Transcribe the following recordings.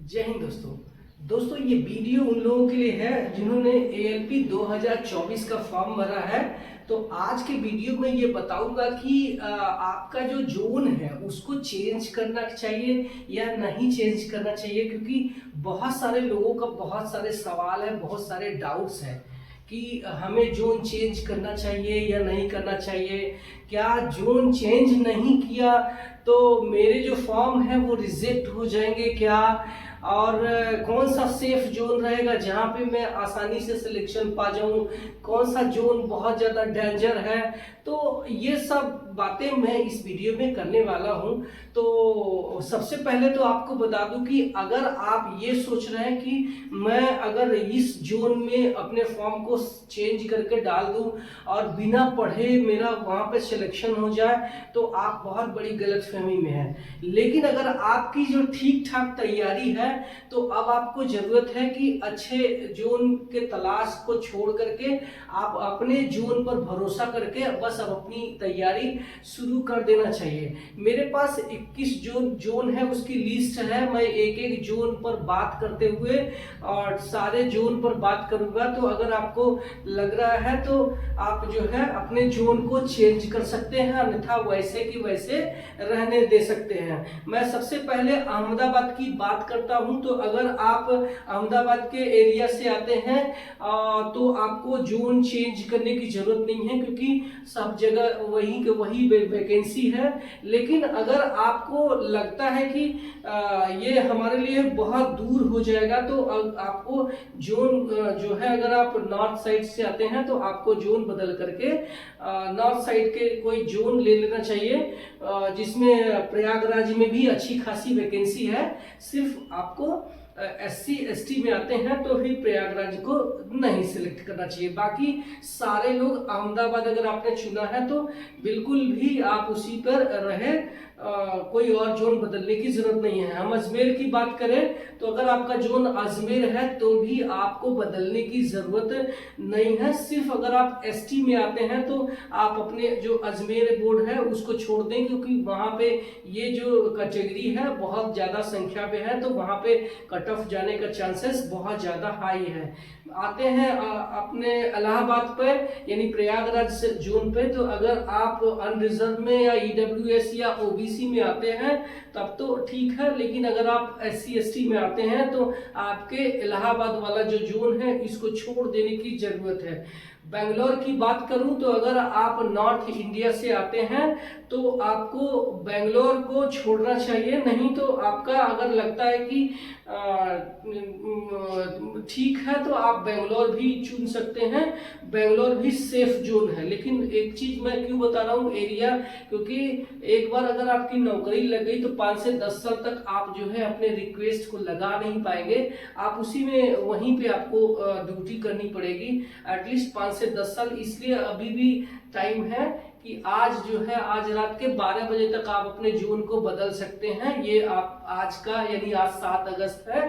जय हिंद दोस्तों ये वीडियो उन लोगों के लिए है जिन्होंने ALP 2024 का फॉर्म भरा है। तो आज के वीडियो में ये बताऊंगा कि आपका जो जोन है उसको चेंज करना चाहिए या नहीं चेंज करना चाहिए, क्योंकि बहुत सारे लोगों का बहुत सारे सवाल है, बहुत सारे डाउट्स हैं कि हमें जोन चेंज करना चाहिए या नहीं करना चाहिए। क्या जोन चेंज नहीं किया तो मेरे जो फॉर्म है वो रिजेक्ट हो जाएंगे क्या, और कौन सा सेफ जोन रहेगा जहाँ पे मैं आसानी से सिलेक्शन पा जाऊँ, कौन सा जोन बहुत ज़्यादा डेंजर है। तो ये सब बातें मैं इस वीडियो में करने वाला हूँ। तो सबसे पहले तो आपको बता दूं कि अगर आप ये सोच रहे हैं कि मैं अगर इस जोन में अपने फॉर्म को चेंज करके डाल दूं और बिना पढ़े मेरा वहाँ पे सिलेक्शन हो जाए, तो आप बहुत बड़ी गलतफहमी में हैं। लेकिन अगर आपकी जो ठीक ठाक तैयारी है तो अब आपको जरूरत है कि अच्छे जोन के तलाश को छोड़ करके आप अपने जोन पर भरोसा करके बस अब अपनी तैयारी शुरू कर देना चाहिए। मेरे पास 21 जोन है, उसकी लिस्ट है। मैं एक एक जोन पर बात करते हुए और सारे जोन पर बात करूंगा। तो अगर आपको लग रहा है तो आप जो है अपने जोन को चेंज कर सकते हैं, अन्यथा वैसे की वैसे रहने दे सकते हैं। मैं सबसे पहले अहमदाबाद की बात करता हूं। तो अगर आप अहमदाबाद के एरिया से आते हैं तो आपको जोन चेंज करने की जरूरत नहीं है, क्योंकि सब जगह वही वैकेंसी है। लेकिन अगर आपको लगता है कि ये हमारे लिए बहुत दूर हो जाएगा तो आपको जोन जो है, अगर आप नॉर्थ साइड से आते हैं तो आपको जोन बदल करके नॉर्थ साइड के कोई जोन ले लेना चाहिए जिसमें प्रयागराज में भी अच्छी खासी वैकेंसी है। सिर्फ आपको SC ST में आते हैं तो फिर प्रयागराज को नहीं सिलेक्ट करना चाहिए। बाकी सारे लोग अहमदाबाद अगर आपने चुना है तो बिल्कुल भी आप उसी पर रहे, कोई और जोन बदलने की जरूरत नहीं है। हम अजमेर की बात करें तो अगर आपका जोन अजमेर है तो भी आपको बदलने की जरूरत नहीं है। सिर्फ अगर आप ST में आते हैं तो आप अपने जो अजमेर बोर्ड है उसको छोड़ दें, क्योंकि वहां पे ये जो कैटेगरी है बहुत ज्यादा संख्या पे है, तो वहां पे कट ऑफ जाने का चांसेस बहुत ज्यादा हाई है। आते हैं अपने इलाहाबाद पे यानी प्रयागराज जोन पे। तो अगर आप अनरिजर्व में या EWS या OBC में आते हैं तब तो ठीक है, लेकिन अगर आप SC ST में आते हैं तो आपके इलाहाबाद वाला जो जोन है इसको छोड़ देने की जरूरत है। बेंगलोर की बात करूं तो अगर आप नॉर्थ इंडिया से आते हैं तो आपको बेंगलोर को छोड़ना चाहिए। नहीं तो आपका अगर लगता है कि ठीक है तो आप बेंगलोर भी चुन सकते हैं। बेंगलोर भी सेफ जोन है। लेकिन एक चीज मैं क्यों बता रहा हूँ एरिया, क्योंकि एक बार अगर आपकी नौकरी लग गई तो 5 से 10 साल तक आप जो है अपने रिक्वेस्ट को लगा नहीं पाएंगे। आप उसी में वहीं पे आपको ड्यूटी करनी पड़ेगी एटलीस्ट 5 से 10 साल। इसलिए अभी भी टाइम है कि आज जो है, आज रात के 12 बजे तक आप अपने जोन को बदल सकते हैं। ये आप आज का यानी आज 7 अगस्त है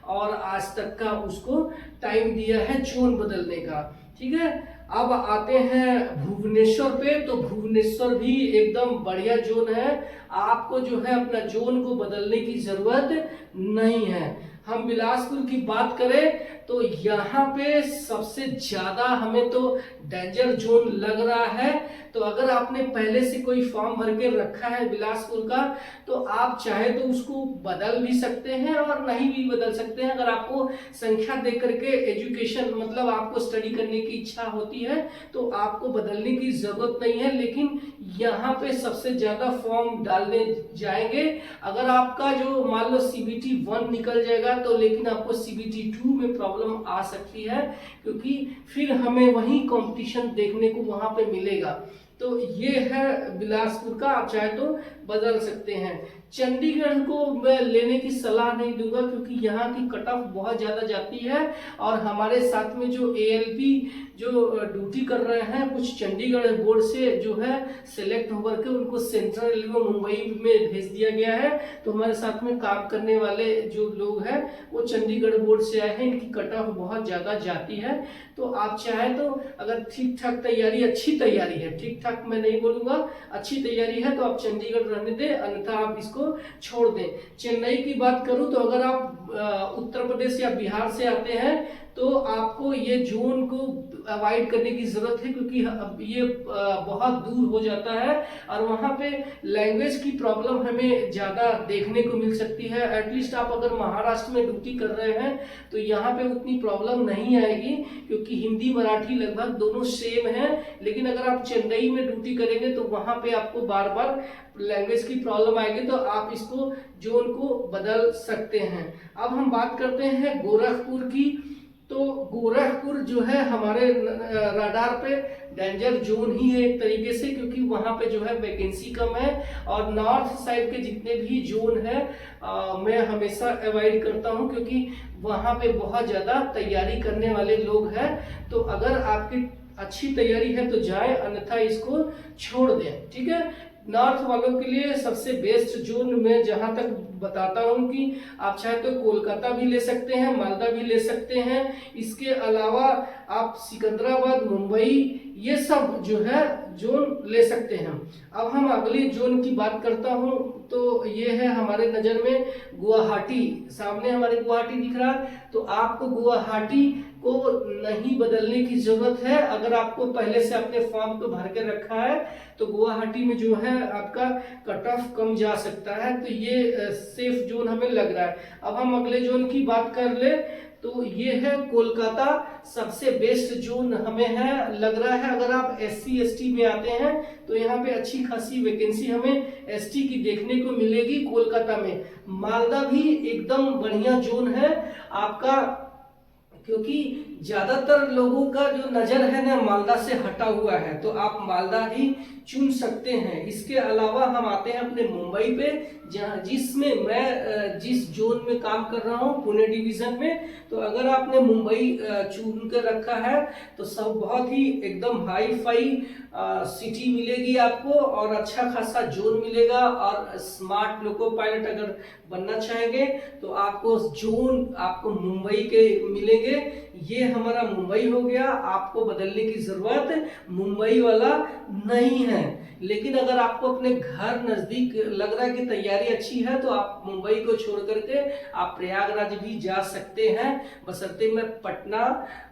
और आज तक का उसको टाइम दिया है जोन बदलने का। ठीक है, अब आते हैं भुवनेश्वर पे। तो भुवनेश्वर भी एकदम बढ़िया जोन है। आपको जो है अपना जोन को बदलने की जरूरत नहीं है। हम बिलासपुर की बात करें तो यहाँ पे सबसे ज्यादा हमें तो डेंजर जोन लग रहा है। तो अगर आपने पहले से कोई फॉर्म भर के रखा है बिलासपुर का तो आप चाहे तो उसको बदल भी सकते हैं और नहीं भी बदल सकते हैं। अगर आपको संख्या देख करके एजुकेशन मतलब आपको स्टडी करने की इच्छा होती है तो आपको बदलने की जरूरत नहीं है। लेकिन यहाँ पे सबसे ज्यादा फॉर्म डालने जाएंगे। अगर आपका जो मान लो CBT 1 निकल जाएगा तो लेकिन आपको CBT 2 में प्रॉब्लम आ सकती है, क्योंकि फिर हमें वही कंपटीशन देखने को वहां पे मिलेगा। तो ये है बिलासपुर का, आप चाहे तो बदल सकते हैं। चंडीगढ़ को मैं लेने की सलाह नहीं दूंगा, क्योंकि यहाँ की कट ऑफ बहुत ज्यादा जाती है और हमारे साथ में जो ALP जो ड्यूटी कर रहे हैं कुछ चंडीगढ़ बोर्ड से जो है सिलेक्ट होकर के उनको सेंट्रल रेलवे मुंबई में भेज दिया गया है। तो हमारे साथ में काम करने वाले जो लोग हैं वो चंडीगढ़ बोर्ड से आए हैं। इनकी कट ऑफ बहुत ज्यादा जाती है। तो आप चाहे तो अगर ठीक ठाक तैयारी, अच्छी तैयारी है, ठीक ठाक मैं नहीं बोलूंगा, अच्छी तैयारी है तो आप चंडीगढ़ रहने दें, अन्यथा आप इसको छोड़ दें। चेन्नई की बात करूं तो अगर आप उत्तर प्रदेश या बिहार से आते हैं तो आपको ये जोन को अवॉइड करने की जरूरत है, क्योंकि अब ये बहुत दूर हो जाता है और वहाँ पे लैंग्वेज की प्रॉब्लम हमें ज़्यादा देखने को मिल सकती है। एटलीस्ट आप अगर महाराष्ट्र में ड्यूटी कर रहे हैं तो यहाँ पे उतनी प्रॉब्लम नहीं आएगी, क्योंकि हिंदी मराठी लगभग दोनों सेम है। लेकिन अगर आप चेन्नई में ड्यूटी करेंगे तो वहाँ पे आपको बार बार लैंग्वेज की प्रॉब्लम आएगी, तो आप इसको जोन को बदल सकते हैं। अब हम बात करते हैं गोरखपुर की। तो गोरखपुर जो है हमारे राडार पे डेंजर जोन ही है एक तरीके से, क्योंकि वहाँ पे जो है वैकेंसी कम है और नॉर्थ साइड के जितने भी जोन है मैं हमेशा अवॉइड करता हूँ, क्योंकि वहाँ पे बहुत ज़्यादा तैयारी करने वाले लोग हैं। तो अगर आपकी अच्छी तैयारी है तो जाए, अन्यथा इसको छोड़ दें। ठीक है, नॉर्थ वालों के लिए सबसे बेस्ट जोन मैं जहां तक बताता हूं कि आप चाहे तो कोलकाता भी ले सकते हैं, मालदा भी ले सकते हैं। इसके अलावा आप सिकंदराबाद, मुंबई, ये सब जो है जोन ले सकते हैं। अब हम अगली जोन की बात करता हूं तो ये है हमारे नज़र में गुवाहाटी। सामने हमारे गुवाहाटी दिख रहा है, तो आपको गुवाहाटी को नहीं बदलने की जरूरत है। अगर आपको पहले से अपने फॉर्म को भर के रखा है तो गुवाहाटी में जो है आपका कट ऑफ कम जा सकता है, तो ये सेफ जोन हमें लग रहा है। अब हम अगले जोन की बात कर ले तो ये है कोलकाता। सबसे बेस्ट जोन हमें है लग रहा है। अगर आप SC ST में आते हैं तो यहाँ पे अच्छी खासी वैकेंसी हमें ST की देखने को मिलेगी कोलकाता में। मालदा भी एकदम बढ़िया जोन है आपका, क्योंकि ज्यादातर लोगों का जो नजर है ना मालदा से हटा हुआ है, तो आप मालदा ही चुन सकते हैं। इसके अलावा हम आते हैं अपने मुंबई पे, जहाँ जिसमें मैं जिस जोन में काम कर रहा हूँ पुणे डिवीजन में। तो अगर आपने मुंबई चुन कर रखा है तो सब बहुत ही एकदम हाई फाई सिटी मिलेगी आपको, और अच्छा खासा जोन मिलेगा। और स्मार्ट लोको पायलट अगर बनना चाहेंगे तो आपको जोन आपको मुंबई के मिलेंगे। ये हमारा मुंबई हो गया, आपको बदलने की जरूरत मुंबई वाला नहीं है। लेकिन अगर आपको अपने घर नजदीक लग रहा है कि तैयारी अच्छी है तो आप मुंबई को छोड़ करके आप प्रयागराज भी जा सकते हैं, बशर्ते मैं पटना,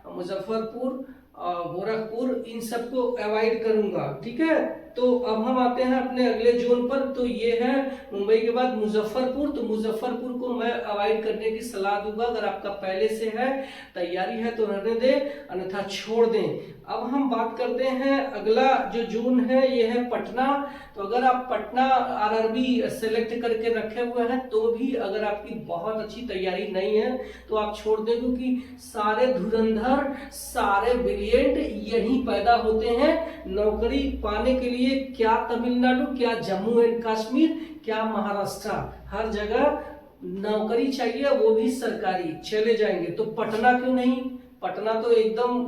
मुजफ्फरपुर, गोरखपुर इन सबको अवॉइड करूंगा। ठीक है, तो अब हम आते हैं अपने अगले जोन पर। तो ये है मुंबई के बाद मुजफ्फरपुर। तो मुजफ्फरपुर को मैं अवॉइड करने की सलाह दूंगा। अगर आपका पहले से है तैयारी है तो रहने दें, अन्यथा छोड़ दें। अब हम बात करते हैं अगला जो जोन है ये है पटना। तो अगर आप पटना RRB सेलेक्ट करके रखे हुए हैं तो भी अगर आपकी बहुत अच्छी तैयारी नहीं है तो आप छोड़ दें, क्योंकि सारे धुरंधर, सारे ब्रिलियंट यहीं पैदा होते हैं नौकरी पाने के लिए। क्या तमिलनाडु, क्या जम्मू एंड कश्मीर, क्या महाराष्ट्र, हर जगह नौकरी चाहिए, वो भी सरकारी, चले जाएंगे। तो पटना क्यों नहीं, पटना तो एकदम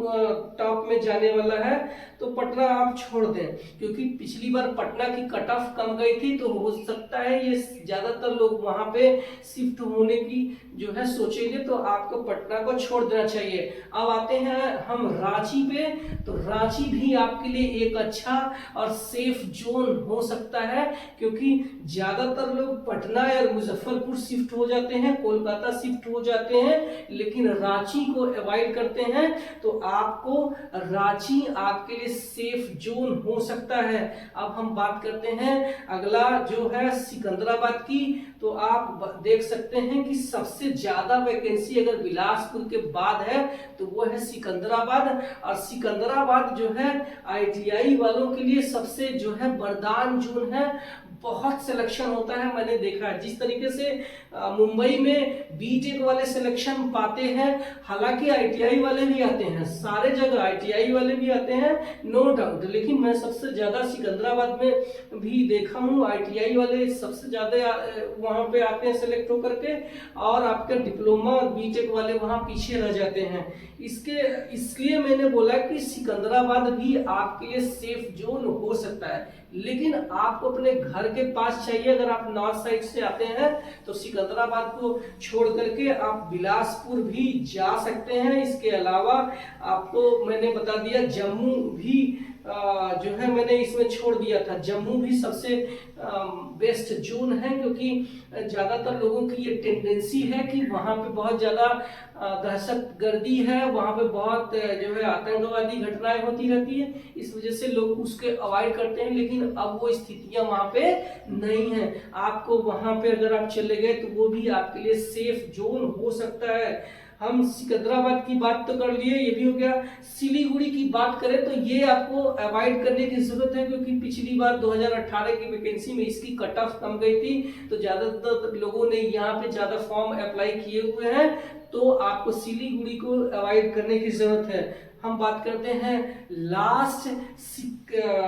टॉप में जाने वाला है। तो पटना आप छोड़ दें, क्योंकि पिछली बार पटना की कट ऑफ कम गई थी, तो हो सकता है ये ज्यादातर लोग वहां पे शिफ्ट होने की जो है सोचेंगे, तो आपको पटना को छोड़ देना चाहिए। अब आते हैं हम रांची पे। तो रांची भी आपके लिए एक अच्छा और सेफ जोन हो सकता है, क्योंकि ज्यादातर लोग पटना या मुजफ्फरपुर शिफ्ट हो जाते हैं, कोलकाता शिफ्ट हो जाते हैं, लेकिन रांची को अवॉइड करते हैं। तो आपको रांची आपके लिए सेफ जोन हो सकता है। अब हम बात करते हैं अगला जो है सिकंदराबाद की। तो आप देख सकते हैं कि सबसे ज्यादा वैकेंसी अगर बिलासपुर के बाद है तो वो है सिकंदराबाद। और सिकंदराबाद जो है ITI वालों के लिए सबसे जो है वरदान जोन है, बहुत सिलेक्शन होता है, मैंने देखा है। जिस तरीके से मुंबई में BTech वाले सिलेक्शन पाते हैं, हालांकि ITI वाले भी आते हैं, सारे जगह ITI वाले भी आते हैं, नो डाउट, लेकिन मैं सबसे ज्यादा सिकंदराबाद में भी देखा हूँ ITI वाले सबसे ज्यादा वहां पे आते हैं सिलेक्ट होकर के, और आपके डिप्लोमा BTech वाले वहां पीछे रह जाते हैं। इसलिए मैंने बोला कि सिकंदराबाद भी आपके लिए सेफ जोन हो सकता है, लेकिन आपको अपने घर के पास चाहिए। अगर आप नॉर्थ साइड से आते हैं तो सिकंदराबाद को छोड़ करके आप बिलासपुर भी जा सकते हैं। इसके अलावा आपको मैंने बता दिया जम्मू भी जो है मैंने इसमें छोड़ दिया था। जम्मू भी सबसे बेस्ट जोन है, क्योंकि ज़्यादातर लोगों की ये टेंडेंसी है कि वहाँ पे बहुत ज़्यादा दहशत गर्दी है, वहाँ पे बहुत जो है आतंकवादी घटनाएं होती रहती है, इस वजह से लोग उसके अवॉइड करते हैं। लेकिन अब वो स्थितियां वहाँ पे नहीं है। आपको वहाँ पे अगर आप चले गए तो वो भी आपके लिए सेफ जोन हो सकता है। हम सिकंदराबाद की बात तो कर लिए, ये भी हो गया। सिलीगुड़ी की बात करें तो ये आपको अवॉइड करने की जरूरत है, क्योंकि पिछली बार 2018 की वैकेंसी में इसकी कट ऑफ कम गई थी, तो ज्यादातर लोगों ने यहाँ पे ज्यादा फॉर्म अप्लाई किए हुए हैं, तो आपको सिलीगुड़ी को अवॉइड करने की जरूरत है। हम बात करते हैं लास्ट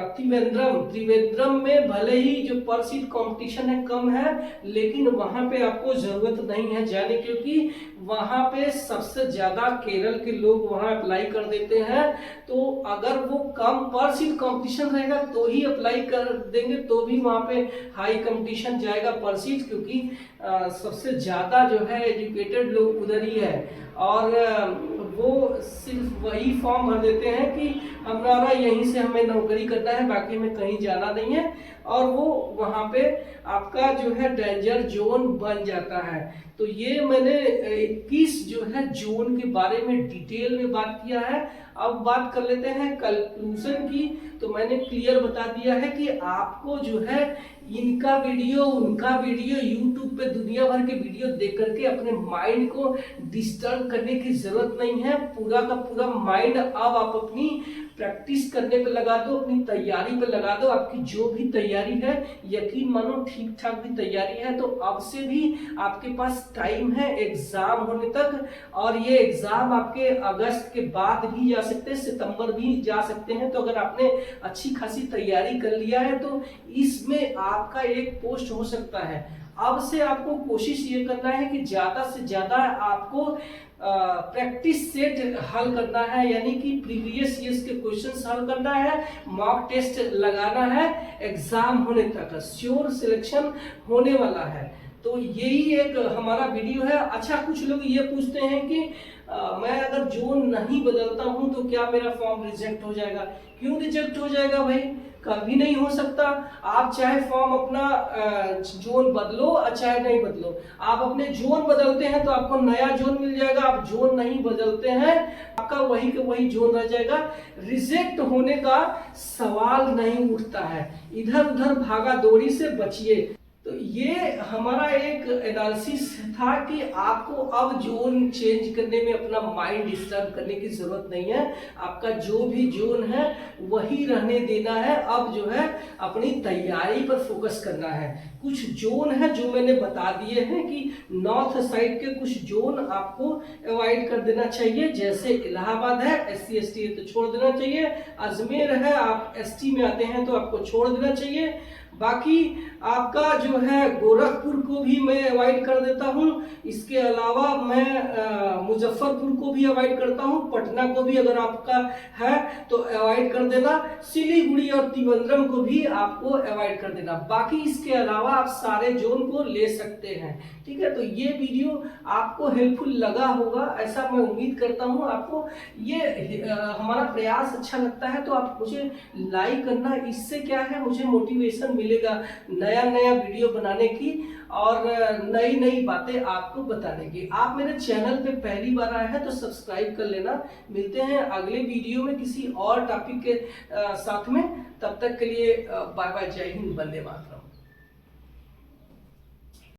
त्रिवेंद्रम में भले ही जो पर सीट कंपटीशन है कम है, लेकिन वहां पे आपको जरूरत नहीं है जाने, क्योंकि वहां पे सबसे ज्यादा केरल के लोग वहां अप्लाई कर देते हैं। तो अगर वो कम पर सीट कंपटीशन रहेगा तो ही अप्लाई कर देंगे, तो भी वहां पे हाई कंपटीशन जाएगा पर सीट, क्योंकि सबसे ज्यादा जो है एजुकेटेड लोग उधर ही है। और वो सिर्फ वही फॉर्म भर देते हैं कि हमारा यहीं से हमें नौकरी करना है, बाकी हमें कहीं जाना नहीं है, और वो वहाँ पे आपका जो है डेंजर जोन बन जाता है। तो ये मैंने 21 जो है जोन के बारे में डिटेल में बात किया है। अब बात कर लेते हैं कंक्लूजन की। तो मैंने क्लियर बता दिया है कि आपको जो है इनका वीडियो उनका वीडियो यूट्यूब पे दुनिया भर के वीडियो देख करके अपने माइंड को डिस्टर्ब करने की जरूरत नहीं है। पूरा का पूरा माइंड अब आप अपनी प्रैक्टिस करने पे लगा दो, अपनी तैयारी पे लगा दो। आपकी जो भी तैयारी है यकीन मानो ठीक ठाक भी तैयारी है, तो अब से भी आपके पास टाइम है एग्जाम होने तक, और ये एग्जाम आपके अगस्त के बाद भी जा सकते हैं, सितंबर भी जा सकते हैं। तो अगर आपने अच्छी खासी तैयारी कर लिया है तो इसमें आपका एक पोस्ट हो सकता है। अब से आपको कोशिश ये करना है कि ज्यादा से ज्यादा आपको प्रैक्टिस सेट हल करना है, यानी कि प्रीवियस ईयर्स के क्वेश्चंस हल करना है, मॉक टेस्ट लगाना है, एग्जाम होने तक श्योर सिलेक्शन होने वाला है। तो यही एक हमारा वीडियो है। अच्छा, कुछ लोग ये पूछते हैं कि मैं अगर जोन नहीं बदलता हूं तो क्या मेरा फॉर्म रिजेक्ट हो जाएगा? क्यों रिजेक्ट हो जाएगा भाई? कभी नहीं हो सकता। आप चाहे फॉर्म अपना जोन बदलो चाहे नहीं बदलो, आप अपने जोन बदलते हैं तो आपको नया जोन मिल जाएगा। आप जोन नहीं बदलते हैं आपका वही का वही जोन रह जाएगा। रिजेक्ट होने का सवाल नहीं उठता है। इधर उधर भागा दौड़ी से बचिए। तो ये हमारा एक एनालिसिस था कि आपको अब जोन चेंज करने में अपना माइंड डिस्टर्ब करने की जरूरत नहीं है। आपका जो भी जोन है वही रहने देना है। अब जो है अपनी तैयारी पर फोकस करना है। कुछ जोन है जो मैंने बता दिए हैं कि नॉर्थ साइड के कुछ जोन आपको अवॉइड कर देना चाहिए, जैसे इलाहाबाद है, SC ST है तो छोड़ देना चाहिए। अजमेर है, आप ST में आते हैं तो आपको छोड़ देना चाहिए। बाकी आपका जो है गोरखपुर को भी मैं अवॉइड कर देता हूं। इसके अलावा मैं मुजफ्फरपुर को भी अवॉइड करता हूं। पटना को भी अगर आपका है तो अवॉइड कर देना। सिलीगुड़ी और त्रिवेंद्रम को भी आपको अवॉइड कर देना। बाकी इसके अलावा आप सारे जोन को ले सकते हैं। ठीक है, तो ये वीडियो आपको हेल्पफुल लगा होगा, ऐसा मैं उम्मीद करता हूं। आपको ये हमारा प्रयास अच्छा लगता है तो आप मुझे लाइक करना। इससे क्या है, मुझे मोटिवेशन मिलेगा नया नया वीडियो बनाने की और नई नई बातें आपको बताने की। आप मेरे चैनल पे पहली बार आए हैं तो सब्सक्राइब कर लेना। मिलते हैं अगले वीडियो में किसी और टॉपिक के साथ में। तब तक के लिए बाय बाय, जय हिंद, वंदे मातरम।